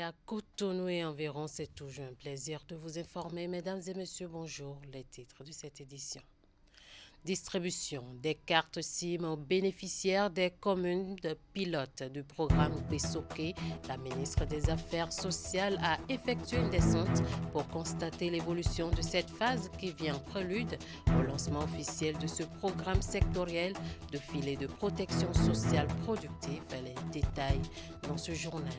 démarrer à Cotonou et environ. C'est toujours un plaisir de vous informer. Mesdames et messieurs, bonjour. Les titres de cette édition. Distribution des cartes SIM aux bénéficiaires des communes de pilote du programme Besoké. La ministre des Affaires sociales a effectué une descente pour constater l'évolution de cette phase qui vient en prélude au lancement officiel de ce programme sectoriel de filet de protection sociale productive. Les détails dans ce journal.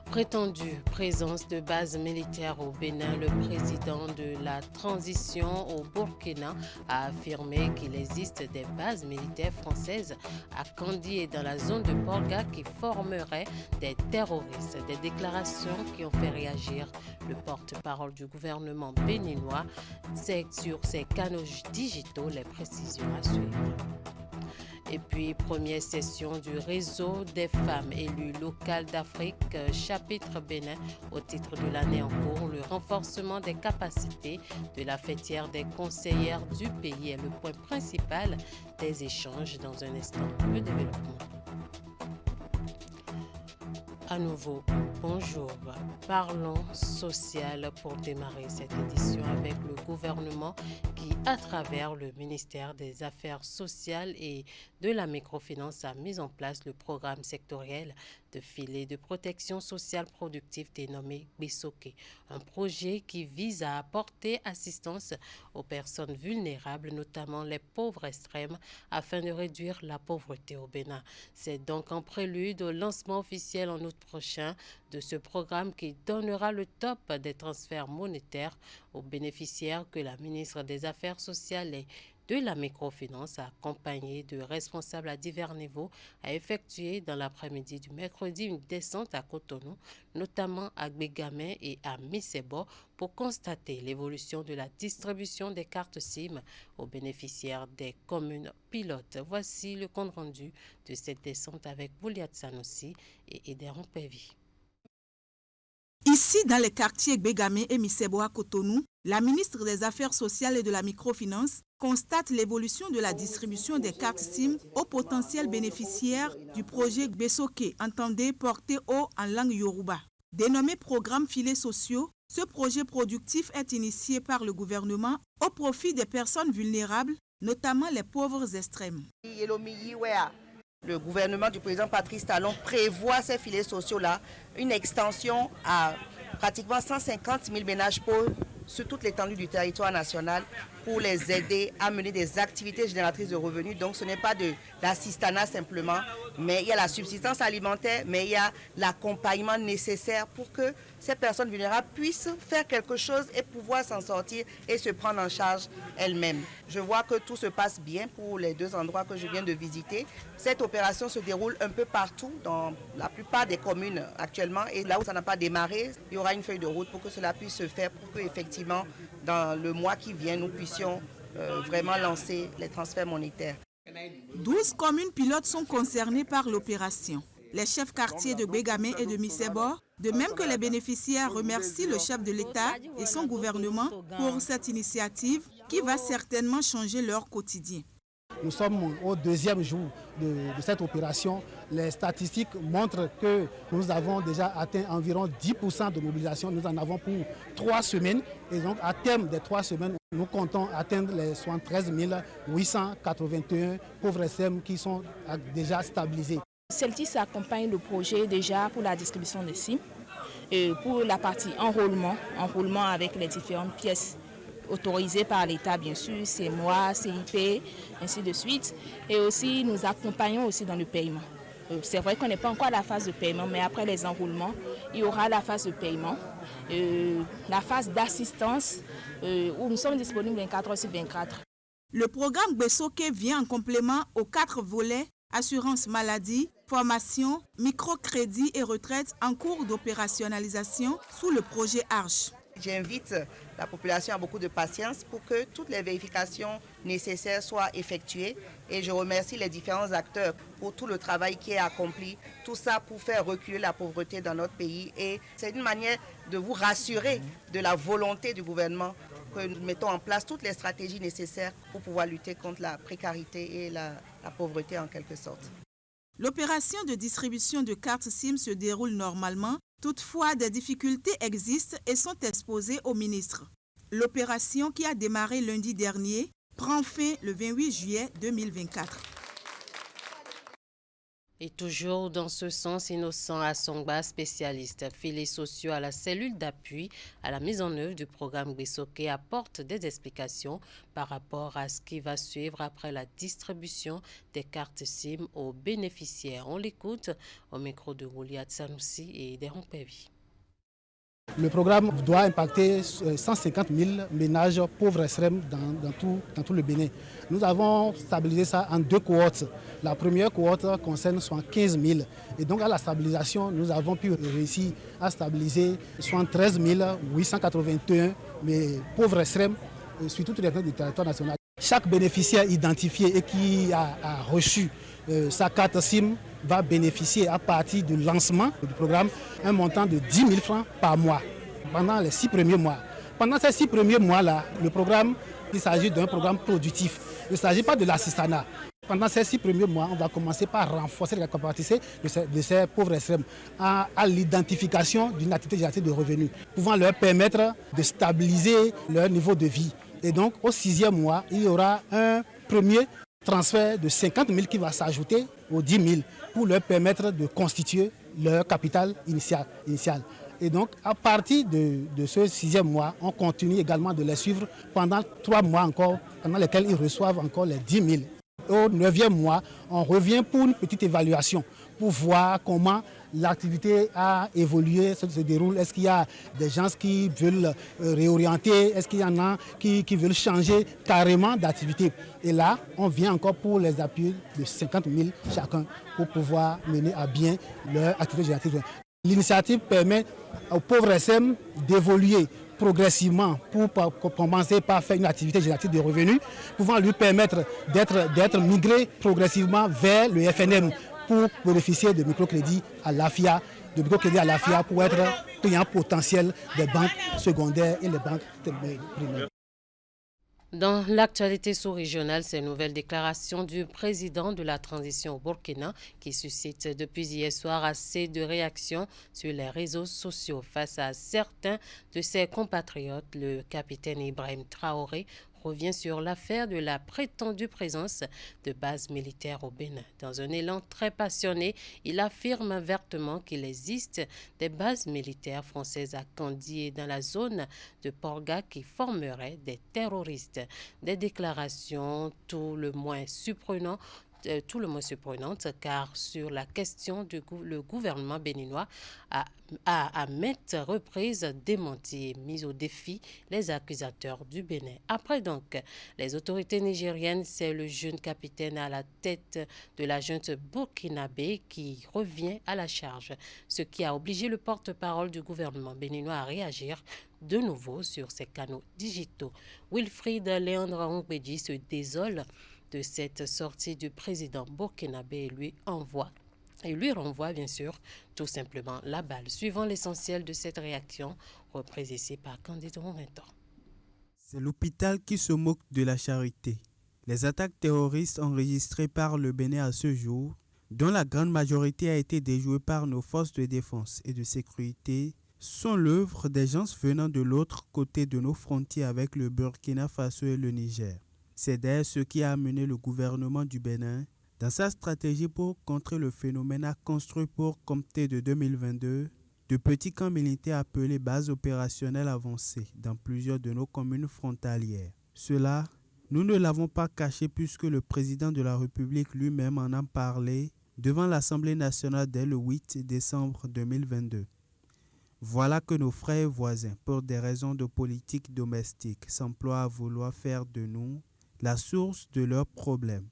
Prétendue présence de bases militaires au Bénin, le président de la transition au Burkina a affirmé qu'il existe des bases militaires françaises à Kandi et dans la zone de Porga qui formeraient des terroristes. Des déclarations qui ont fait réagir le porte-parole du gouvernement béninois. C'est sur ses canaux digitaux les précisions à suivre. Et puis, première session du réseau des femmes élues locales d'Afrique, chapitre Bénin, au titre de l'année en cours. Le renforcement des capacités de la fêtière des conseillères du pays est le point principal des échanges. Dans un instant, le développement. À nouveau, bonjour. Parlons social pour démarrer cette édition avec le gouvernement qui, à travers le ministère des Affaires sociales et de la microfinance, a mis en place le programme sectoriel de filet de protection sociale productive dénommé Besoké. Un projet qui vise à apporter assistance aux personnes vulnérables, notamment les pauvres extrêmes, afin de réduire la pauvreté au Bénin. C'est donc en prélude au lancement officiel en août prochain de ce programme qui donnera le top des transferts monétaires aux bénéficiaires que la ministre des Affaires sociales et de la microfinance, accompagnée de responsables à divers niveaux, a effectué dans l'après-midi du mercredi une descente à Cotonou, notamment à Gbégamé et à Missebo, pour constater l'évolution de la distribution des cartes SIM aux bénéficiaires des communes pilotes. Voici le compte rendu de cette descente avec Bouliat Sanossi et Ederon Pévi. Ici, dans les quartiers Gbégamé et Missebo à Cotonou, la ministre des Affaires sociales et de la microfinance constate l'évolution de la distribution des cartes SIM aux potentiels bénéficiaires du projet Besoké, entendez porter haut en langue Yoruba. Dénommé programme filets sociaux, ce projet productif est initié par le gouvernement au profit des personnes vulnérables, notamment les pauvres extrêmes. Le gouvernement du président Patrice Talon prévoit ces filets sociaux-là, une extension à pratiquement 150 000 ménages pauvres sur toute l'étendue du territoire national pour les aider à mener des activités génératrices de revenus. Donc ce n'est pas de l'assistanat simplement, mais il y a la subsistance alimentaire, mais il y a l'accompagnement nécessaire pour que ces personnes vulnérables puissent faire quelque chose et pouvoir s'en sortir et se prendre en charge elles-mêmes. Je vois que tout se passe bien pour les deux endroits que je viens de visiter. Cette opération se déroule un peu partout dans la plupart des communes actuellement, et là où ça n'a pas démarré, il y aura une feuille de route pour que cela puisse se faire, pour que effectivement dans le mois qui vient nous puissions vraiment lancer les transferts monétaires. 12 communes pilotes sont concernées par l'opération. Les chefs quartiers de Gbégamé et de Missebo, de même que les bénéficiaires, remercient le chef de l'État et son gouvernement pour cette initiative qui va certainement changer leur quotidien. Nous sommes au deuxième jour de cette opération. Les statistiques montrent que nous avons déjà atteint environ 10% de mobilisation. Nous en avons pour 3 semaines. Et donc, à terme des 3 semaines, nous comptons atteindre les 73 881 pauvres SEM qui sont déjà stabilisés. Celtis accompagne le projet déjà pour la distribution des SIM, et pour la partie enrôlement avec les différentes pièces autorisées par l'État, bien sûr, c'est moi, CIP, ainsi de suite. Et aussi, nous accompagnons aussi dans le paiement. C'est vrai qu'on n'est pas encore à la phase de paiement, mais après les enroulements, il y aura la phase de paiement, la phase d'assistance, où nous sommes disponibles 24 heures sur 24. Le programme Besoké vient en complément aux 4 volets assurance maladie, formation, microcrédit et retraite en cours d'opérationnalisation sous le projet ARCHE. J'invite la population à beaucoup de patience pour que toutes les vérifications nécessaires soient effectuées, et je remercie les différents acteurs pour tout le travail qui est accompli, tout ça pour faire reculer la pauvreté dans notre pays, et c'est une manière de vous rassurer de la volonté du gouvernement que nous mettons en place toutes les stratégies nécessaires pour pouvoir lutter contre la précarité et la pauvreté en quelque sorte. L'opération de distribution de cartes SIM se déroule normalement, toutefois des difficultés existent et sont exposées au ministre. L'opération qui a démarré lundi dernier prend fin le 28 juillet 2024. Et toujours dans ce sens, Innocent Assongba, spécialiste filets sociaux à la cellule d'appui à la mise en œuvre du programme Gbesoké, apporte des explications par rapport à ce qui va suivre après la distribution des cartes SIM aux bénéficiaires. On l'écoute au micro de Goliath Sanoussi et d'Eron Pevi. Le programme doit impacter 150 000 ménages pauvres extrêmes dans tout le Bénin. Nous avons stabilisé ça en 2 cohortes. La première cohorte concerne 75 000. Et donc à la stabilisation, nous avons pu réussir à stabiliser 73 881 mais pauvres extrêmes sur toute l'étendue du territoire national. Chaque bénéficiaire identifié et qui a reçu sa carte SIM va bénéficier à partir du lancement du programme un montant de 10 000 francs par mois pendant les 6 premiers mois. Pendant ces 6 premiers mois-là, le programme, il s'agit d'un programme productif. Il ne s'agit pas de l'assistanat. Pendant ces 6 premiers mois, on va commencer par renforcer la capacité de ces pauvres extrêmes à l'identification d'une activité génératrice de revenus, pouvant leur permettre de stabiliser leur niveau de vie. Et donc, au 6e mois, il y aura un premier transfert de 50 000 qui va s'ajouter aux 10 000 pour leur permettre de constituer leur capital initial. Et donc, à partir de ce 6e mois, on continue également de les suivre pendant 3 mois encore, pendant lesquels ils reçoivent encore les 10 000. Au 9e mois, on revient pour une petite évaluation, pour voir comment l'activité a évolué, se déroule. Est-ce qu'il y a des gens qui veulent réorienter? Est-ce qu'il y en a qui veulent changer carrément d'activité? Et là, on vient encore pour les appuyer de 50 000 chacun pour pouvoir mener à bien leur activité génératrice. L'initiative permet aux pauvres SM d'évoluer progressivement pour commencer par faire une activité génératrice de revenus, pouvant lui permettre d'être migré progressivement vers le FNM pour bénéficier de microcrédits à l'AFIA, pour être client potentiel des banques secondaires et les banques primaires. Dans l'actualité sous-régionale, ces nouvelles déclarations du président de la transition au Burkina qui suscitent depuis hier soir assez de réactions sur les réseaux sociaux. Face à certains de ses compatriotes, le capitaine Ibrahim Traoré revient sur l'affaire de la prétendue présence de bases militaires au Bénin. Dans un élan très passionné, il affirme vertement qu'il existe des bases militaires françaises à Kandi et dans la zone de Porga qui formeraient des terroristes. Des déclarations tout le moins surprenantes car sur la question le gouvernement béninois a à maintes reprises démenti et mis au défi les accusateurs du Bénin. Après donc les autorités nigériennes, c'est le jeune capitaine à la tête de la junte burkinabé qui revient à la charge, ce qui a obligé le porte-parole du gouvernement béninois à réagir de nouveau sur ses canaux digitaux. Wilfried Léandre Ongbeji se désole de cette sortie du président burkinabé et lui renvoie bien sûr tout simplement la balle. Suivant l'essentiel de cette réaction, reprise ici par Candide Ronventor. C'est l'hôpital qui se moque de la charité. Les attaques terroristes enregistrées par le Bénin à ce jour, dont la grande majorité a été déjouée par nos forces de défense et de sécurité, sont l'œuvre des gens venant de l'autre côté de nos frontières avec le Burkina Faso et le Niger. C'est d'ailleurs ce qui a amené le gouvernement du Bénin, dans sa stratégie pour contrer le phénomène, à construire pour compter de 2022 de petits camps militaires appelés bases opérationnelles avancées dans plusieurs de nos communes frontalières. Cela, nous ne l'avons pas caché puisque le président de la République lui-même en a parlé devant l'Assemblée nationale dès le 8 décembre 2022. Voilà que nos frères et voisins, pour des raisons de politique domestique, s'emploient à vouloir faire de nous la source de leurs problèmes.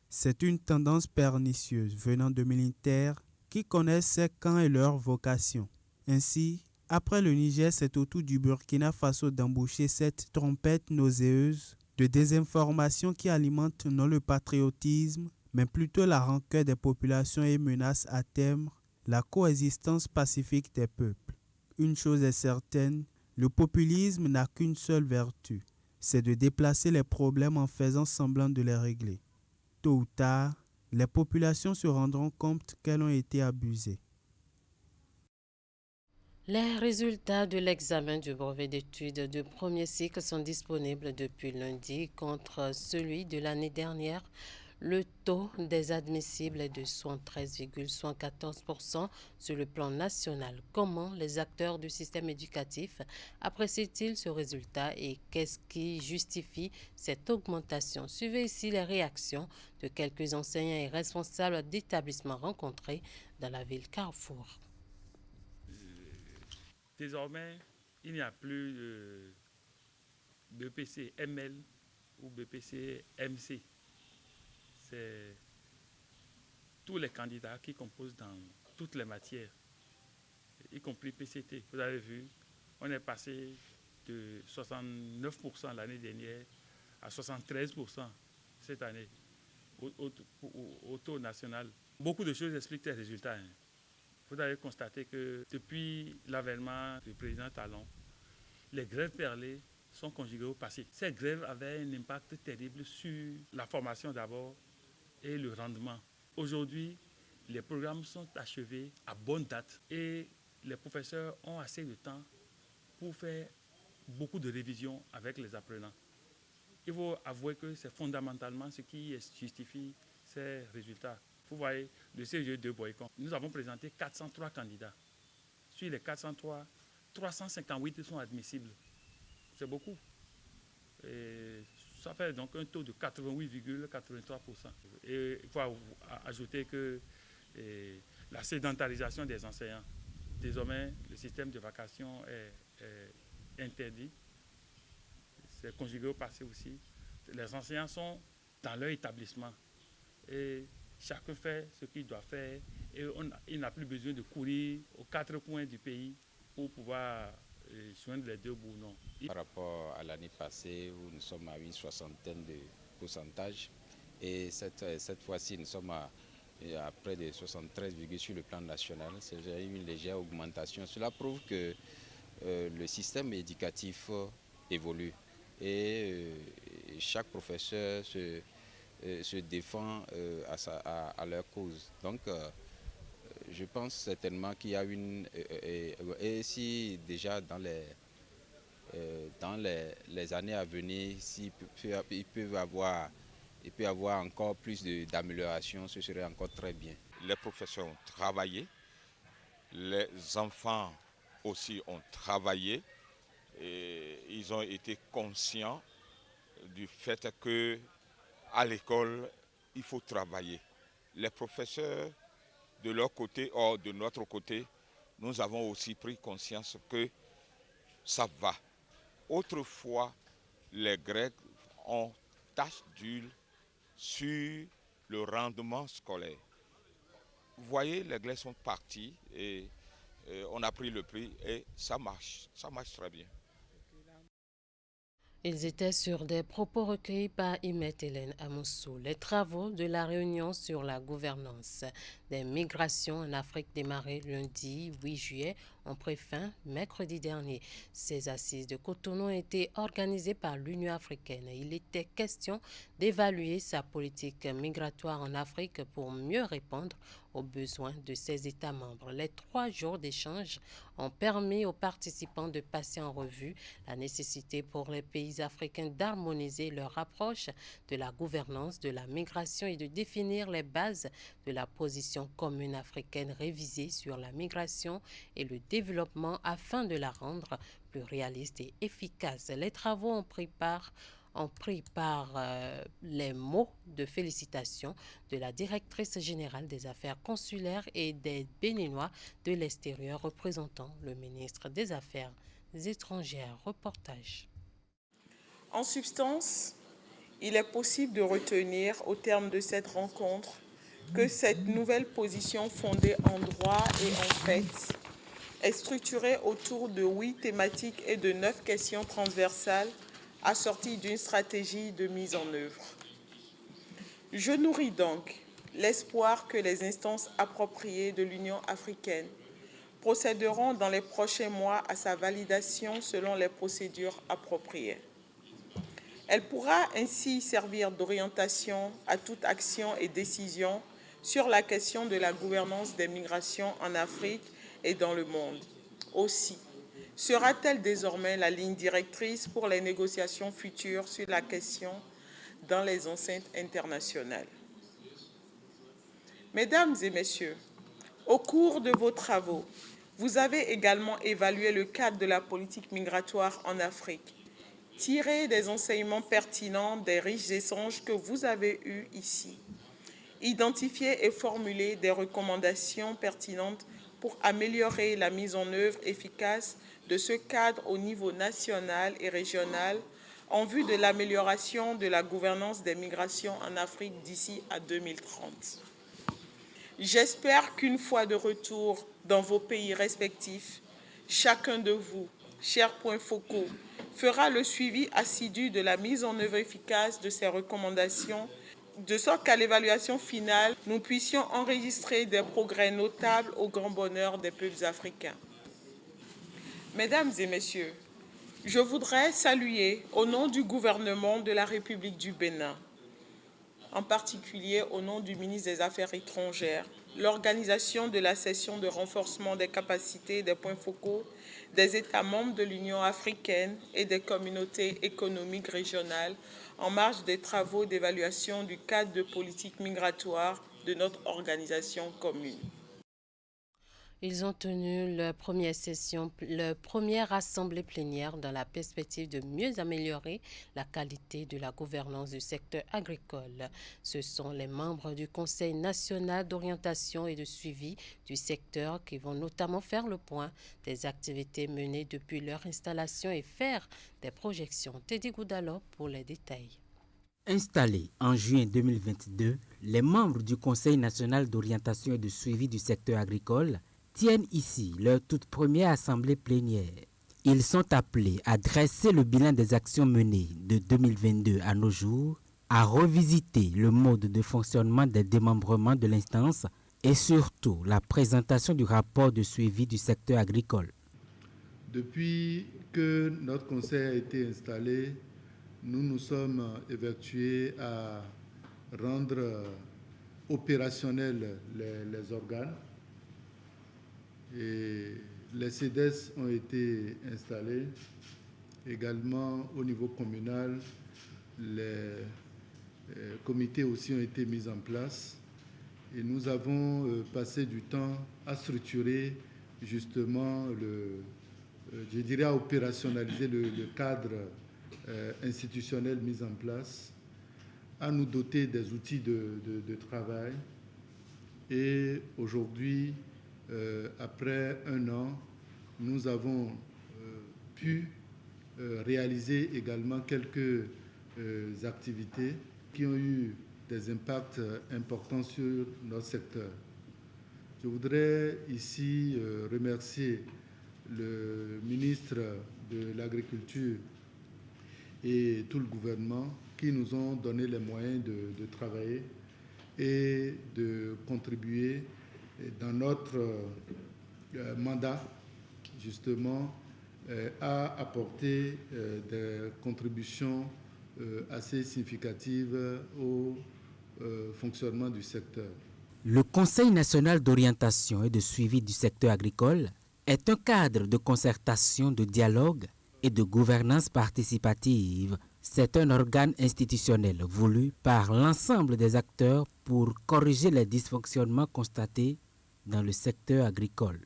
C'est une tendance pernicieuse venant de militaires qui connaissent ces camps et leur vocation. Ainsi, après le Niger, c'est au tour du Burkina Faso d'embaucher cette trompette nauséeuse de désinformation qui alimente non le patriotisme, mais plutôt la rancœur des populations et menace à terme la coexistence pacifique des peuples. Une chose est certaine, le populisme n'a qu'une seule vertu, c'est de déplacer les problèmes en faisant semblant de les régler. Tôt ou tard, les populations se rendront compte qu'elles ont été abusées. Les résultats de l'examen du brevet d'études de premier cycle sont disponibles depuis lundi contre celui de l'année dernière. Le taux des admissibles est de 73,74% sur le plan national. Comment les acteurs du système éducatif apprécient-ils ce résultat et qu'est-ce qui justifie cette augmentation? Suivez ici les réactions de quelques enseignants et responsables d'établissements rencontrés dans la ville Carrefour. Désormais, il n'y a plus de BPC ML ou BPC MC. C'est tous les candidats qui composent dans toutes les matières, y compris PCT. Vous avez vu, on est passé de 69% l'année dernière à 73% cette année au taux national. Beaucoup de choses expliquent ces résultats. Vous avez constaté que depuis l'avènement du président Talon, les grèves perlées sont conjuguées au passé. Ces grèves avaient un impact terrible sur la formation d'abord et le rendement. Aujourd'hui, les programmes sont achevés à bonne date et les professeurs ont assez de temps pour faire beaucoup de révisions avec les apprenants. Il faut avouer que c'est fondamentalement ce qui justifie ces résultats. Vous voyez, le CGE de Boycon, nous avons présenté 403 candidats. Sur les 403, 358 sont admissibles. C'est beaucoup. Et ça fait donc un taux de 88,83%. Et il faut ajouter que la sédentarisation des enseignants. Désormais, le système de vacation est interdit. C'est conjugué au passé aussi. Les enseignants sont dans leur établissement. Et chacun fait ce qu'il doit faire et il n'a plus besoin de courir aux 4 coins du pays pour pouvoir joindre les deux bouts. Non. Par rapport à l'année passée où nous sommes à une soixantaine de pourcentages et cette fois-ci nous sommes à près de 73, sur le plan national. C'est une légère augmentation. Cela prouve que le système éducatif évolue et chaque professeur se défend à leur cause. Donc, je pense certainement qu'il y a une... Et si déjà dans les années à venir, il peut y avoir encore plus d'amélioration, ce serait encore très bien. Les professeurs ont travaillé, les enfants aussi ont travaillé, et ils ont été conscients du fait que à l'école, il faut travailler. Les professeurs, de leur côté, ou de notre côté, nous avons aussi pris conscience que ça va. Autrefois, les Grecs ont tache d'huile sur le rendement scolaire. Vous voyez, les Grecs sont partis et on a pris le prix et ça marche très bien. Ils étaient sur des propos recueillis par Imet Hélène Amoussou. Les travaux de la réunion sur la gouvernance des migrations en Afrique démarrés lundi 8 juillet ont pris fin mercredi dernier. Ces assises de Cotonou ont été organisées par l'Union africaine. Il était question d'évaluer sa politique migratoire en Afrique pour mieux répondre aux besoins de ses États membres. Les 3 jours d'échange ont permis aux participants de passer en revue la nécessité pour les pays africains d'harmoniser leur approche de la gouvernance de la migration et de définir les bases de la position commune africaine révisée sur la migration et le développement afin de la rendre plus réaliste et efficace. Les travaux ont pris par les mots de félicitations de la directrice générale des affaires consulaires et des Béninois de l'extérieur représentant le ministre des Affaires étrangères. Reportage. En substance, il est possible de retenir au terme de cette rencontre que cette nouvelle position fondée en droit et en fait est structurée autour de 8 thématiques et de 9 questions transversales assorties d'une stratégie de mise en œuvre. Je nourris donc l'espoir que les instances appropriées de l'Union africaine procéderont dans les prochains mois à sa validation selon les procédures appropriées. Elle pourra ainsi servir d'orientation à toute action et décision sur la question de la gouvernance des migrations en Afrique et dans le monde. Aussi, sera-t-elle désormais la ligne directrice pour les négociations futures sur la question dans les enceintes internationales. Mesdames et messieurs, au cours de vos travaux, vous avez également évalué le cadre de la politique migratoire en Afrique, tiré des enseignements pertinents des riches échanges que vous avez eus ici, identifié et formulé des recommandations pertinentes pour améliorer la mise en œuvre efficace de ce cadre au niveau national et régional en vue de l'amélioration de la gouvernance des migrations en Afrique d'ici à 2030. J'espère qu'une fois de retour dans vos pays respectifs, chacun de vous, chers points focaux, fera le suivi assidu de la mise en œuvre efficace de ces recommandations, de sorte qu'à l'évaluation finale, nous puissions enregistrer des progrès notables au grand bonheur des peuples africains. Mesdames et messieurs, je voudrais saluer au nom du gouvernement de la République du Bénin, en particulier au nom du ministre des Affaires étrangères, l'organisation de la session de renforcement des capacités des points focaux des États membres de l'Union africaine et des communautés économiques régionales en marge des travaux d'évaluation du cadre de politique migratoire de notre organisation commune. Ils ont tenu leur première assemblée plénière dans la perspective de mieux améliorer la qualité de la gouvernance du secteur agricole. Ce sont les membres du Conseil national d'orientation et de suivi du secteur qui vont notamment faire le point des activités menées depuis leur installation et faire des projections. Teddy Goudalo pour les détails. Installés en juin 2022, les membres du Conseil national d'orientation et de suivi du secteur agricole tiennent ici leur toute première assemblée plénière. Ils sont appelés à dresser le bilan des actions menées de 2022 à nos jours, à revisiter le mode de fonctionnement des démembrements de l'instance et surtout la présentation du rapport de suivi du secteur agricole. Depuis que notre conseil a été installé, nous nous sommes évertués à rendre opérationnels les organes. Et les CEDES ont été installés. Également au niveau communal, les comités aussi ont été mis en place. Et nous avons passé du temps à structurer justement, à opérationnaliser le cadre institutionnel mis en place, à nous doter des outils de travail. Et aujourd'hui, après un an, nous avons pu réaliser également quelques activités qui ont eu des impacts importants sur notre secteur. Je voudrais ici remercier le ministre de l'Agriculture et tout le gouvernement qui nous ont donné les moyens de travailler et de contribuer dans notre mandat, justement, à apporter des contributions assez significatives au fonctionnement du secteur. Le Conseil national d'orientation et de suivi du secteur agricole est un cadre de concertation, de dialogue et de gouvernance participative. C'est un organe institutionnel voulu par l'ensemble des acteurs pour corriger les dysfonctionnements constatés dans le secteur agricole.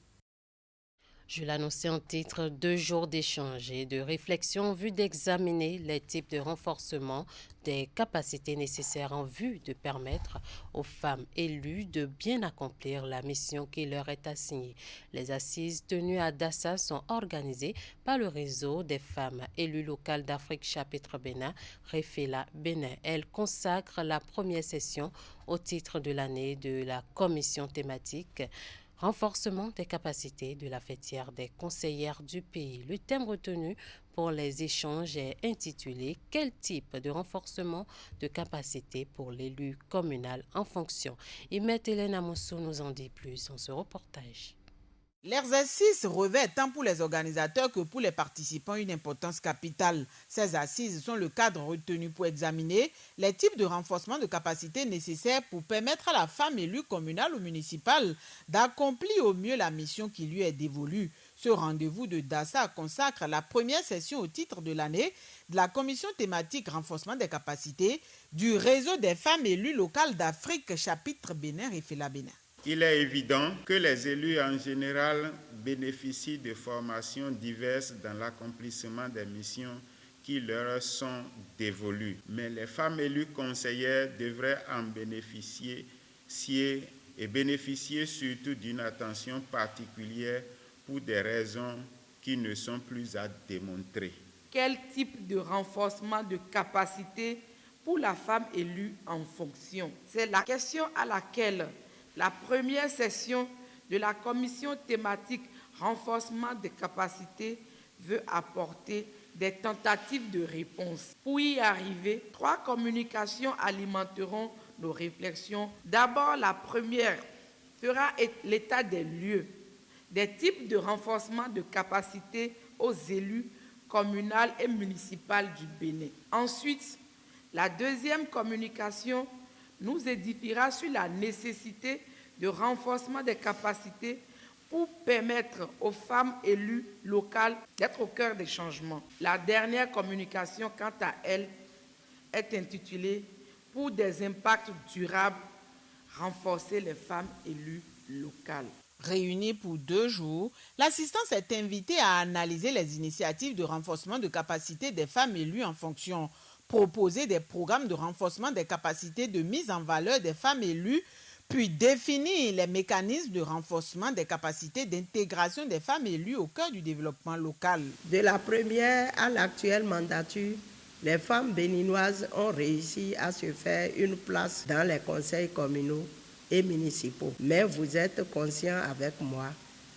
Je l'annonçais en titre, 2 jours d'échange et de réflexion en vue d'examiner les types de renforcement des capacités nécessaires en vue de permettre aux femmes élues de bien accomplir la mission qui leur est assignée. Les assises tenues à Dassa sont organisées par le réseau des femmes élues locales d'Afrique chapitre Bénin, Refela Bénin. Elle consacre la première session au titre de l'année de la commission thématique renforcement des capacités de la fêtière des conseillères du pays. Le thème retenu pour les échanges est intitulé « Quel type de renforcement de capacité pour l'élu communal en fonction ?» Imet Hélène Amoussou nous en dit plus dans ce reportage. L'exercice revêt tant pour les organisateurs que pour les participants une importance capitale. Ces assises sont le cadre retenu pour examiner les types de renforcement de capacité nécessaires pour permettre à la femme élue communale ou municipale d'accomplir au mieux la mission qui lui est dévolue. Ce rendez-vous de Dassa consacre la première session au titre de l'année de la commission thématique renforcement des capacités du réseau des femmes élues locales d'Afrique, chapitre Bénin et Fela Bénin. Il est évident que les élus en général bénéficient de formations diverses dans l'accomplissement des missions qui leur sont dévolues. Mais les femmes élues conseillères devraient en bénéficier surtout d'une attention particulière pour des raisons qui ne sont plus à démontrer. Quel type de renforcement de capacité pour la femme élue en fonction? C'est la question à laquelle la première session de la commission thématique renforcement des capacités veut apporter des tentatives de réponse. Pour y arriver, 3 communications alimenteront nos réflexions. D'abord, la première fera l'état des lieux, des types de renforcement de capacités aux élus communaux et municipaux du Bénin. Ensuite, la deuxième communication nous édifiera sur la nécessité de renforcement des capacités pour permettre aux femmes élues locales d'être au cœur des changements. La dernière communication, quant à elle, est intitulée « Pour des impacts durables, renforcer les femmes élues locales ». Réunie pour 2 jours, l'assistance est invitée à analyser les initiatives de renforcement de capacité des femmes élues en fonction, proposer des programmes de renforcement des capacités de mise en valeur des femmes élues, puis définir les mécanismes de renforcement des capacités d'intégration des femmes élues au cœur du développement local. De la première à l'actuelle mandature, les femmes béninoises ont réussi à se faire une place dans les conseils communaux et municipaux. Mais vous êtes conscients avec moi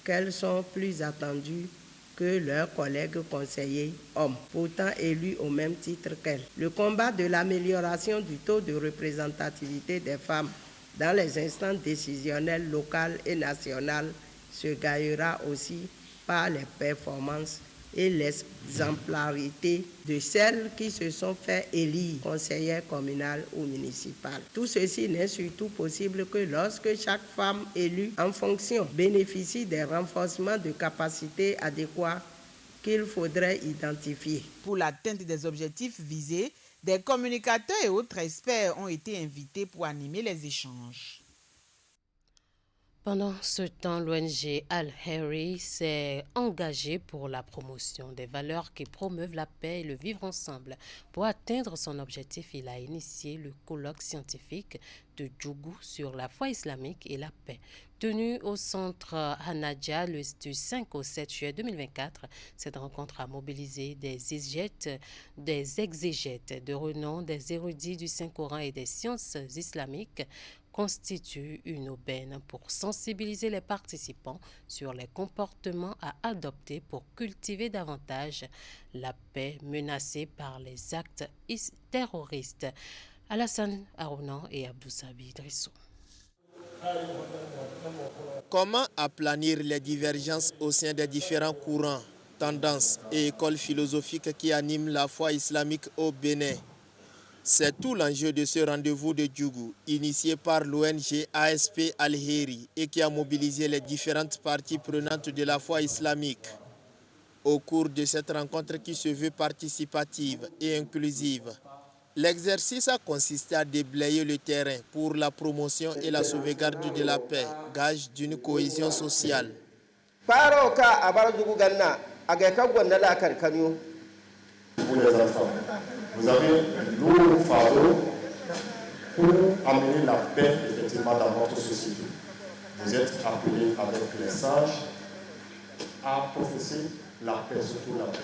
qu'elles sont plus attendues que leurs collègues conseillers hommes, pourtant élus au même titre qu'elles. Le combat de l'amélioration du taux de représentativité des femmes dans les instances décisionnelles locales et nationales se gagnera aussi par les performances et l'exemplarité de celles qui se sont fait élire conseillères communales ou municipales. Tout ceci n'est surtout possible que lorsque chaque femme élue en fonction bénéficie des renforcements de capacités adéquats qu'il faudrait identifier. Pour l'atteinte des objectifs visés, des communicateurs et autres experts ont été invités pour animer les échanges. Pendant ce temps, l'ONG Al-Heri s'est engagée pour la promotion des valeurs qui promeuvent la paix et le vivre ensemble. Pour atteindre son objectif, il a initié le colloque scientifique de Djougou sur la foi islamique et la paix. Tenu au centre Hanadja du 5 au 7 juillet 2024, cette rencontre a mobilisé des exégètes de renom, des érudits du Saint-Coran et des sciences islamiques, constitue une aubaine pour sensibiliser les participants sur les comportements à adopter pour cultiver davantage la paix menacée par les actes terroristes. Alassane Arounan et Abdou Sabi Drissou. Comment aplanir les divergences au sein des différents courants, tendances et écoles philosophiques qui animent la foi islamique au Bénin? C'est tout l'enjeu de ce rendez-vous de Djougou, initié par l'ONG ASP Al-Heri et qui a mobilisé les différentes parties prenantes de la foi islamique. Au cours de cette rencontre qui se veut participative et inclusive, l'exercice a consisté à déblayer le terrain pour la promotion et la sauvegarde de la paix, gage d'une cohésion sociale. Pour les enfants, vous avez un lourd fardeau pour amener la paix effectivement dans notre société. Vous êtes appelés avec les sages à professer la paix, surtout la paix.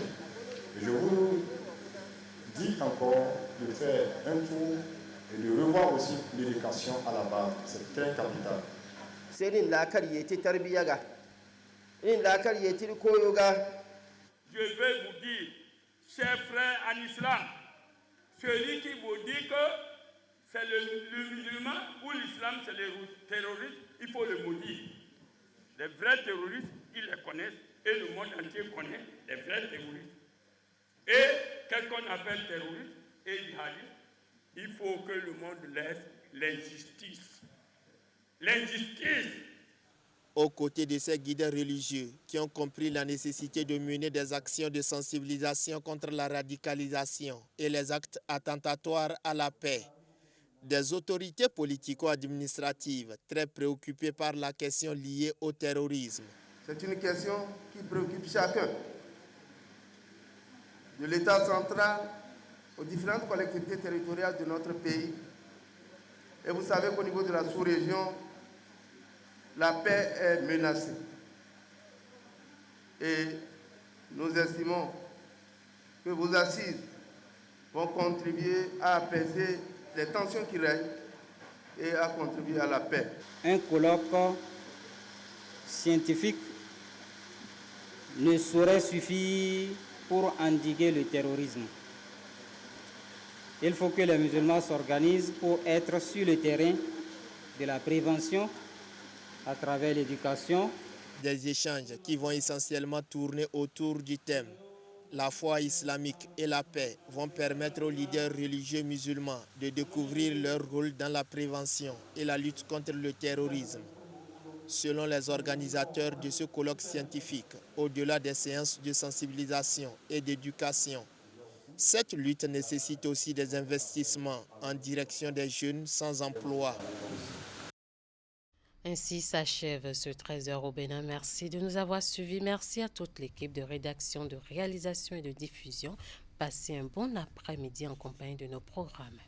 Et je vous dis encore de faire un tour et de revoir aussi l'éducation à la base. C'est très capital. Je vais vous dire, chers frères en islam, celui qui vous dit que c'est le musulman ou l'islam, c'est le terroriste, il faut le maudire. Les vrais terroristes, ils les connaissent et le monde entier connaît les vrais terroristes. Et qu'est-ce qu'on appelle terroriste et djihadiste? Il faut que le monde laisse l'injustice. L'injustice. Aux côtés de ces guides religieux qui ont compris la nécessité de mener des actions de sensibilisation contre la radicalisation et les actes attentatoires à la paix, des autorités politico-administratives très préoccupées par la question liée au terrorisme. C'est une question qui préoccupe chacun, de l'État central aux différentes collectivités territoriales de notre pays. Et vous savez qu'au niveau de la sous-région, la paix est menacée. Et nous estimons que vos assises vont contribuer à apaiser les tensions qui règnent et à contribuer à la paix. Un colloque scientifique ne saurait suffire pour endiguer le terrorisme. Il faut que les musulmans s'organisent pour être sur le terrain de la prévention à travers l'éducation. Des échanges qui vont essentiellement tourner autour du thème la foi islamique et la paix vont permettre aux leaders religieux musulmans de découvrir leur rôle dans la prévention et la lutte contre le terrorisme. Selon les organisateurs de ce colloque scientifique, au-delà des séances de sensibilisation et d'éducation, cette lutte nécessite aussi des investissements en direction des jeunes sans emploi. Ainsi s'achève ce 13h au Bénin. Merci de nous avoir suivis. Merci à toute l'équipe de rédaction, de réalisation et de diffusion. Passez un bon après-midi en compagnie de nos programmes.